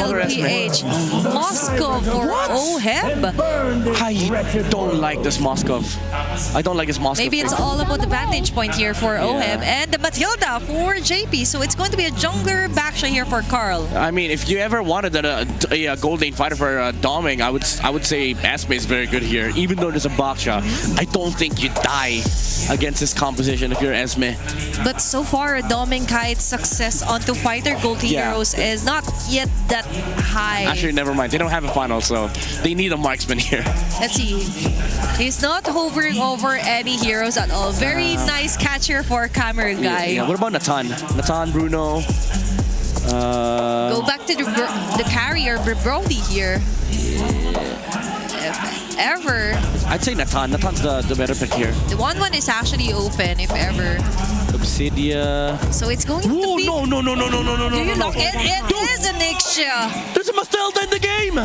TLPH. Moskov for OHEB. I don't like this Moskov. I don't like this Moskov. Maybe it's all about the vantage point here for OHEB and the Matilda for JP. So it's going to be a jungler backshot here for Carl. I mean, if you ever wanted a gold lane fighter for doming, I would say Esme is very good here. Even though there's a backshot, I don't think you die against this composition if you're Esme. But so far, Doming Kite's success onto fighter gold heroes is not yet that high. Actually, never mind. They don't have a final, so they need a marksman here. Let's see. He's not hovering over any heroes at all. Very nice catcher for camera guy. Yeah. What about Natan? Natan, Bruno. Go back to the carrier Brody here. If ever. I'd say Natan. Natan's the better pick here. The 1-1 is actually open if ever. Obsidia. So it's going to be... No. Do you lock it? It is an Ixia. There's a Matilda in the game.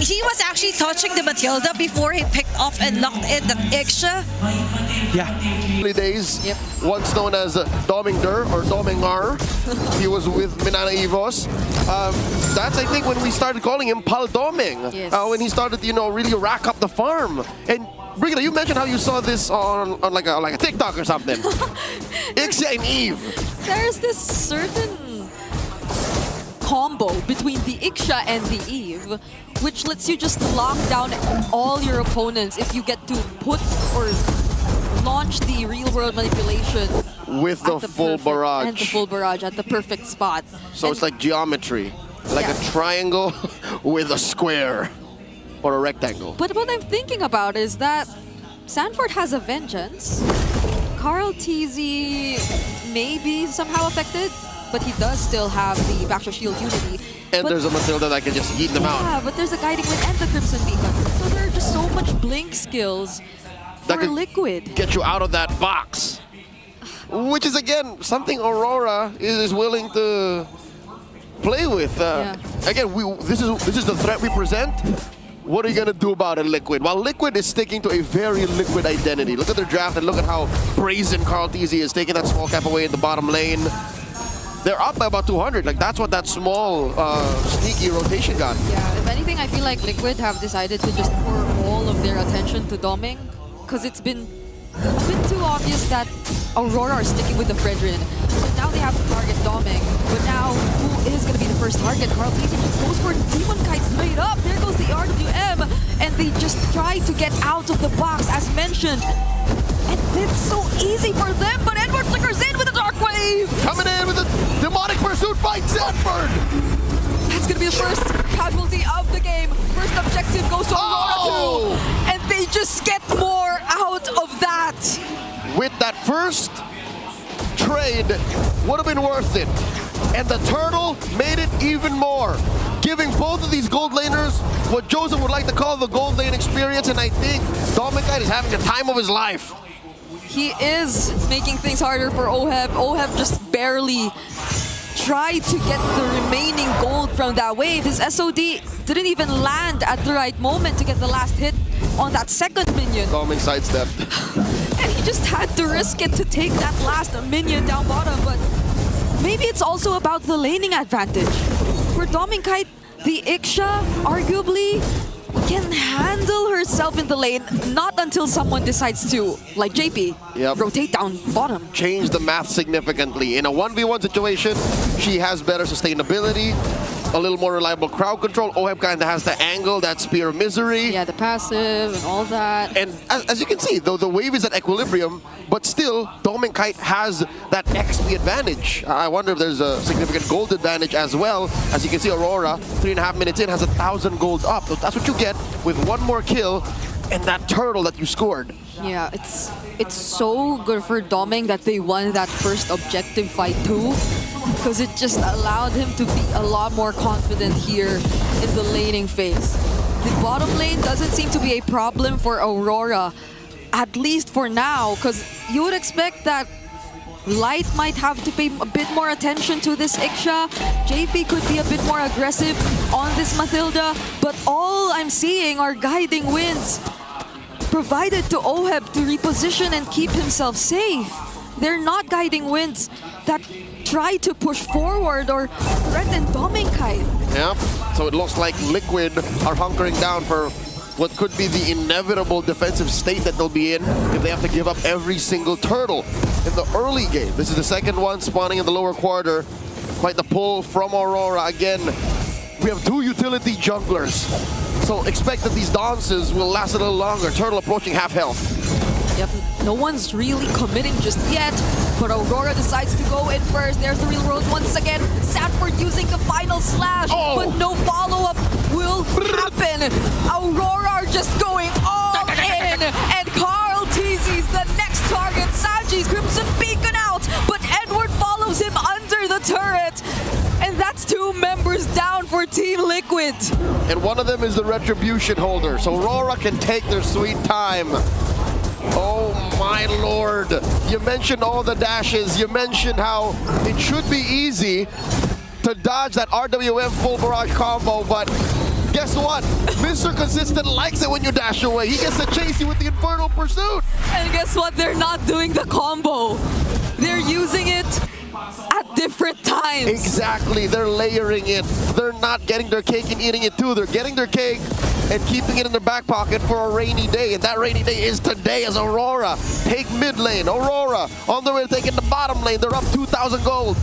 He was actually touching the Matilda before he picked off and locked in the Ixia. Yeah. Early days, once known as Dominger or Domingar. He was with Minana Evos. That's, I think, when we started calling him Pal Doming. Yes. When he started, really rack up the farm. And Brigitte, you mentioned how you saw this on like a TikTok or something. Ixia and Eve. There's this certain combo between the Ixia and the Eve, which lets you just lock down all your opponents if you get to put or launch the real-world manipulation with the full barrage. And the full barrage at the perfect spot. So it's like geometry, like a triangle with a square or a rectangle. But what I'm thinking about is that Sanford has a vengeance. Carl TZ may be somehow affected, but he does still have the backshot shield unity. And there's a Matilda that can just yeet them out. Yeah, but there's a Guiding Wind and the Crimson Beacon. So there are just so much blink skills that for Liquid. Get you out of that box. Which is, again, something Aurora is willing to play with. Again, this is the threat we present. What are you going to do about it, Liquid? While Liquid is sticking to a very Liquid identity. Look at their draft and look at how brazen Carl TZ is taking that small cap away in the bottom lane. They're up by about 200. Like, that's what that small, sneaky rotation got. Yeah, if anything, I feel like Liquid have decided to just pour all of their attention to Doming, because it's been a bit too obvious that Aurora are sticking with the Fredrin. So now they have to target Doming. But now, who is going to be the first target? Carl TZ just goes for Demon Kite straight up. There goes the RWM. And they just try to get out of the box, as mentioned. And it's so easy for them, but Edward flickers in with a Dark Wave! Coming in with a demonic pursuit by Sanford! That's gonna be the first casualty of the game. First objective goes to Aurora 2, and they just get more out of that. With that first trade, would have been worth it. And the turtle made it even more, giving both of these gold laners what Joseph would like to call the gold lane experience, and I think Dominic is having the time of his life. He is making things harder for OHEB. OHEB just barely tried to get the remaining gold from that wave. His SOD didn't even land at the right moment to get the last hit on that second minion. Dominic sidestepped. And he just had to risk it to take that last minion down bottom, but maybe it's also about the laning advantage. For Dominic, the Ixia arguably can handle herself in the lane, not until someone decides to, like JP, rotate down bottom. Change the math significantly. In a 1v1 situation, she has better sustainability, a little more reliable crowd control. OHEB kind of has the angle, that Spear of Misery. Yeah, the passive and all that. And as you can see, though the wave is at equilibrium, but still, Dominic has that XP advantage. I wonder if there's a significant gold advantage as well. As you can see, Aurora, 3.5 minutes in, has 1,000 gold up. So that's what you get with one more kill and that turtle that you scored. Yeah, it's so good for Doming that they won that first objective fight too, because it just allowed him to be a lot more confident here in the laning phase. The bottom lane doesn't seem to be a problem for Aurora, at least for now, because you would expect that Light might have to pay a bit more attention to this Ixia. JP could be a bit more aggressive on this Matilda, but all I'm seeing are guiding winds provided to OHEB to reposition and keep himself safe. They're not guiding winds that try to push forward or threaten Dominkite. Yeah, so it looks like Liquid are hunkering down for what could be the inevitable defensive state that they'll be in if they have to give up every single turtle in the early game. This is the second one spawning in the lower quarter. Quite the pull from Aurora. Again, we have two utility junglers. So expect that these dances will last a little longer. Turtle approaching half health. Yep, no one's really committing just yet, but Aurora decides to go in first. There's the real world once again. Sanford using the final slash, but no follow-up will happen. Aurora are just going all in, and Carl teases the next target. Sanji's Crimson Beacon out, but Edward follows him under the turret. And that's two members down for Team Liquid. And one of them is the Retribution holder, so Aurora can take their sweet time. Oh my lord. You mentioned all the dashes. You mentioned how it should be easy to dodge that RWM full barrage combo, but guess what? Mr. Consistent likes it when you dash away. He gets to chase you with the Infernal Pursuit. And guess what? They're not doing the combo. They're using it at different times. Exactly. They're layering it. They're not getting their cake and eating it too. They're getting their cake and keeping it in their back pocket for a rainy day. And that rainy day is today as Aurora take mid lane. Aurora on their way to taking the bottom lane. They're up 2,000 gold.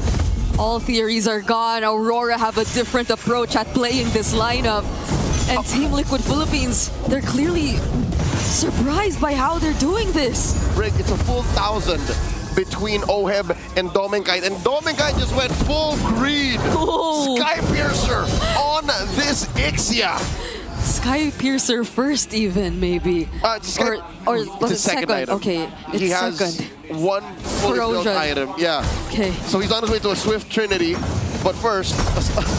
All theories are gone. Aurora have a different approach at playing this lineup. And Team Liquid Philippines, they're clearly surprised by how they're doing this. Rick, it's a full 1,000 between Oheb and Dominkite. And Dominkite just went full greed. Oh. Sky Piercer on this Ixia. Sky Piercer first even, maybe. Or was it second? Item. Okay, it's he has second. one fully built Corrosion. item. Yeah. Okay. So he's on his way to a Swift Trinity. But first,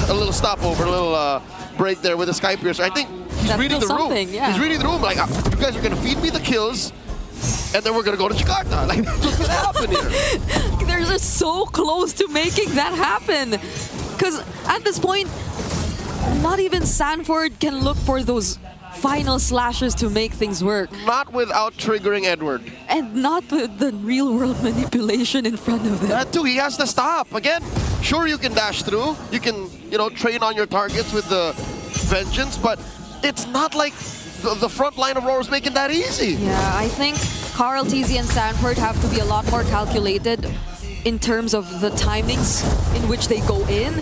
a little stopover, a little break there with the Sky Piercer. I think he's That's reading the still room. something, yeah. He's reading the room like, you guys are going to feed me the kills, and then we're going to go to Jakarta. Like, that's what's going to happen here. They're just so close to making that happen. Because at this point, not even Sanford can look for those final slashes to make things work. Not without triggering Edward. And not with the real world manipulation in front of them. That too, he has to stop. Again, sure you can dash through. You can, train on your targets with the Vengeance, but it's not like the front line of Aurora's making that easy. Yeah, I think Carl, TZ, and Sanford have to be a lot more calculated in terms of the timings in which they go in,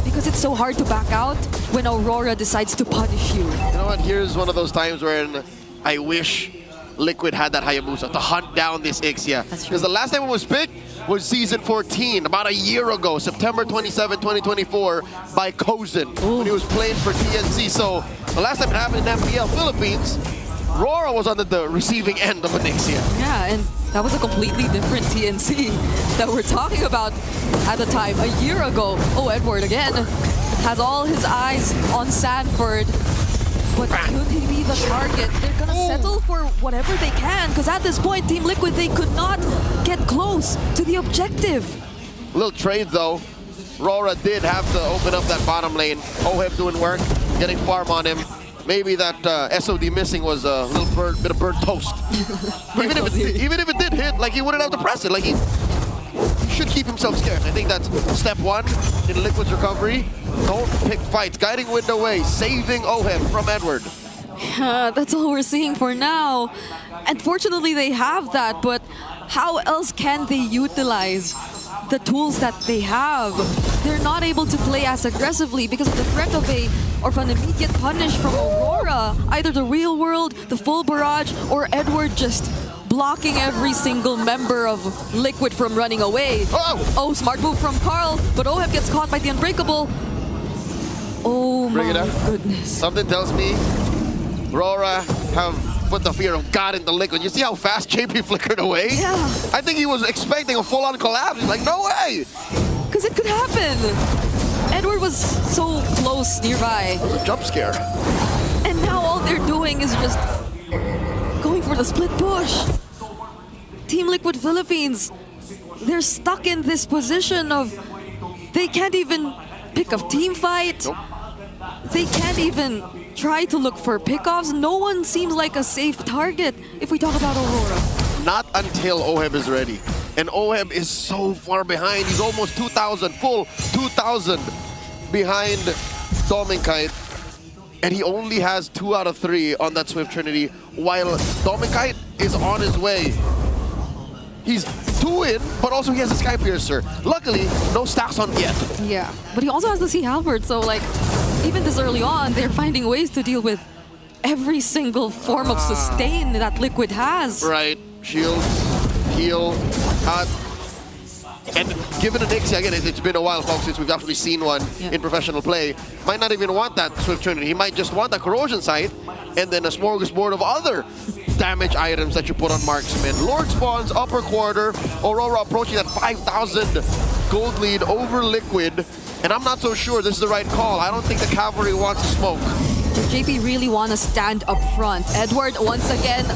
because it's so hard to back out when Aurora decides to punish you. You know what? Here's one of those times when I wish Liquid had that Hayabusa to hunt down this Ixia. Because the last time it was picked was Season 14, about a year ago, September 27, 2024, by Kozin, when he was playing for TNC. So the last time it happened in MPL Philippines, RORA was on the receiving end of an Ixia. Yeah, and that was a completely different TNC that we're talking about at the time. A year ago, Edward again has all his eyes on Sanford. But could he be the target? They're gonna settle for whatever they can, because at this point, Team Liquid, they could not get close to the objective. Little trade though. RORA did have to open up that bottom lane. Oheb doing work, getting farm on him. Maybe that SOD missing was a little bit of burnt toast. even if it did hit, like he wouldn't have to press it. Like he should keep himself scared. I think that's step one in Liquid's recovery. Don't pick fights. Guiding wind away, saving Oheb from Edward. That's all we're seeing for now. Unfortunately, they have that, but how else can they utilize the tools that they have? They're not able to play as aggressively because of the threat of an immediate punish from Aurora. Either the real world, the full barrage, or Edward just blocking every single member of Liquid from running away. Oh, smart move from Carl, but Oheb gets caught by the Unbreakable. Oh my goodness. Something tells me RORA have put the fear of God into Liquid. You see how fast JP flickered away? Yeah. I think he was expecting a full-on collapse. He's like, no way! Because it could happen. Edward was so close nearby. That was a jump scare. And now all they're doing is just going for the split push. Team Liquid Philippines, they're stuck in this position of they can't even pick a team fight. Nope. They can't even try to look for pickoffs. No one seems like a safe target if we talk about Aurora. Not until Oheb is ready. And OHEB is so far behind. He's almost 2,000, full 2,000 behind Dominkite. And he only has 2 out of 3 on that Swift Trinity, while Dominkite is on his way. He's 2 in, but also he has a Sky Piercer. Luckily, no stacks on yet. Yeah, but he also has the Sea Halberd, so like, even this early on, they're finding ways to deal with every single form of sustain that Liquid has. Right, shield, heal, and given an Ixie, again, it's been a while, folks, since we've actually seen one in professional play. Might not even want that Swift Trinity. He might just want that Corrosion Sight, and then a smorgasbord of other damage items that you put on Marksman. Lord spawns, upper quarter, Aurora approaching that 5,000 gold lead over Liquid, and I'm not so sure this is the right call. I don't think the Cavalry wants to smoke. Does JP really want to stand up front? Edward, once again,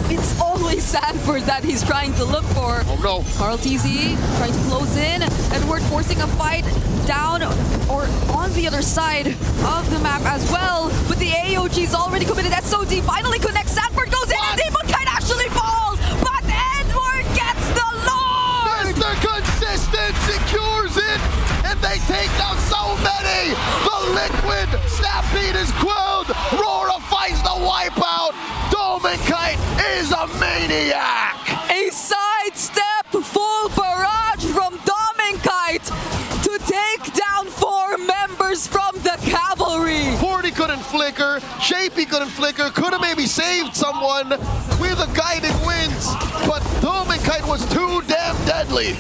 it's always Sanford that he's trying to look for. Oh no. Carl TZ trying to close in. Edward forcing a fight down or on the other side of the map as well. But the AOG's already committed. SOD finally connects. Sanford goes in and Demonkite actually falls. But Edward gets the Lord! Mr. Consistent secures it, and they take down so many. The Liquid Stampede is quelled. Rora finds the wipeout. Dominkite is a maniac. A sidestep full barrage from Dominkite to take down 4 members from the Cavalry. 40 couldn't flicker, JP couldn't flicker, could have maybe saved someone with a guiding winds, but Dominkite was too damn deadly.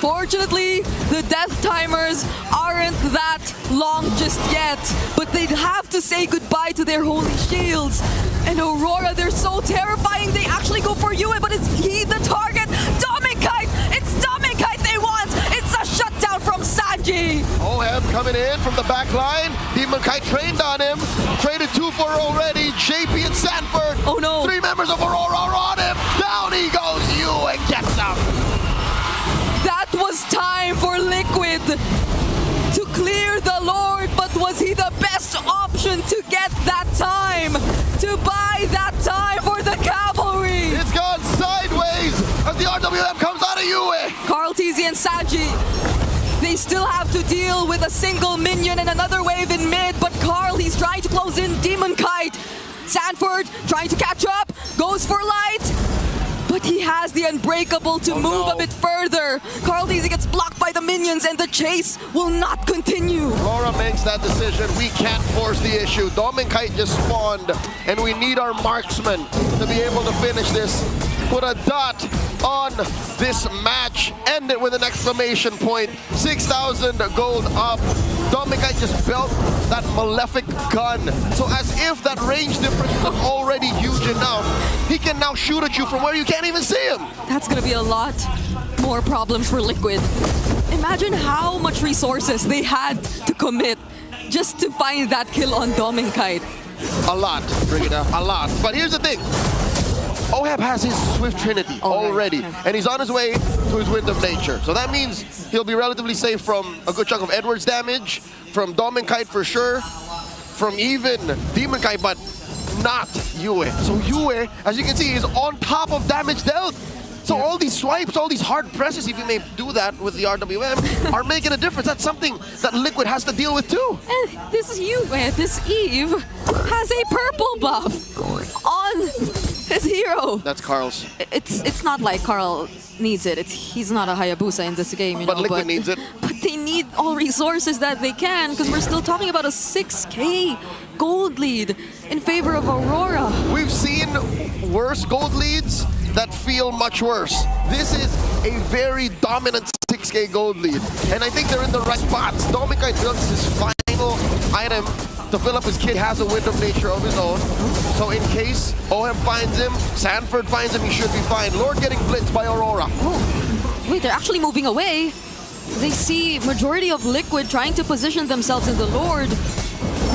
Fortunately, the death timers aren't that long just yet, but they'd have to say goodbye to their holy shields. And Aurora, they're so terrifying, they actually go for Yue, but is he the target? Dominkite! It's Dominkite they want! It's a shutdown from Sanji! OHEB coming in from the back line. Demonkite trained on him. Traded 2 for already. JP and Sanford. Oh no! 3 members of Aurora are on him. Down he goes. Yue gets him. That was time for Liquid to clear the Lord, but was he the best option to get that time? To buy that time for the Cavalry? It's gone sideways as the RWM comes out of Yue. Carl TZ and Sanji, they still have to deal with a single minion and another wave in mid, but Carl, he's trying to close in Demonkite. Sanford trying to catch up, goes for light, but he has the Unbreakable to move a bit further. Carl TZ gets blocked by the minions and the chase will not continue. Laura makes that decision. We can't force the issue. Dominkite just spawned, and we need our marksman to be able to finish this. Put a dot on this match. End it with an exclamation point. 6,000 gold up. Dominkite just built that malefic gun. So as if that range difference was already huge enough, he can now shoot at you from where you can't even see him. That's gonna be a lot more problems for Liquid. Imagine how much resources they had to commit just to find that kill on Dominkite. A lot, Brigida, a lot. But here's the thing. OHEB has his Swift Trinity already, and he's on his way to his Wind of Nature. So that means he'll be relatively safe from a good chunk of Edward's damage, from Dominkite for sure, from even Demonkite, but not Yue. So Yue, as you can see, is on top of damage dealt. So all these swipes, all these hard presses, if you may do that with the RWM, are making a difference. That's something that Liquid has to deal with too. And this is Yue, this Eve, has a purple buff on his hero. That's Carl's. It's not like Carl needs it. He's not a Hayabusa in this game, you know. But Liquid needs it. But they need all resources that they can, because we're still talking about a 6K gold lead in favor of Aurora. We've seen worse gold leads that feel much worse. This is a very dominant 6K gold lead, and I think they're in the right spots. Dominkite builds his final item to fill up his kit, has a Wind of Nature of his own. So in case OHEB finds him, Sanford finds him, he should be fine. Lord getting blitzed by Aurora. Oh, wait, they're actually moving away. They see majority of Liquid trying to position themselves in the Lord.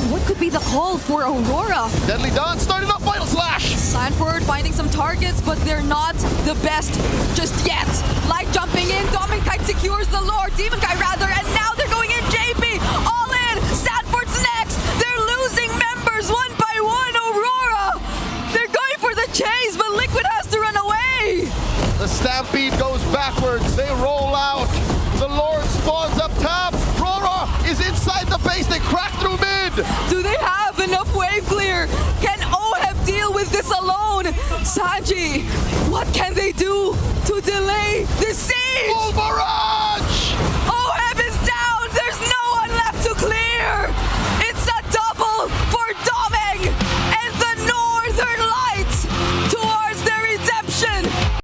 What could be the call for Aurora? Deadly Dawn starting up Vital Slash. Sanford finding some targets, but they're not the best just yet. Light jumping in, Dominkite secures the Lord, Demonkite rather, and now they're going in, JP, all in, Sanford's next. They're losing members one by one, Aurora. They're going for the chase, but Liquid has to run away. The Stampede goes back. backwards. They roll out. The Lord spawns up top. RORA is inside the base. They crack through mid. Do they have enough wave clear? Can OHEB deal with this alone? Sanji, what can they do to delay the siege? Full barrage!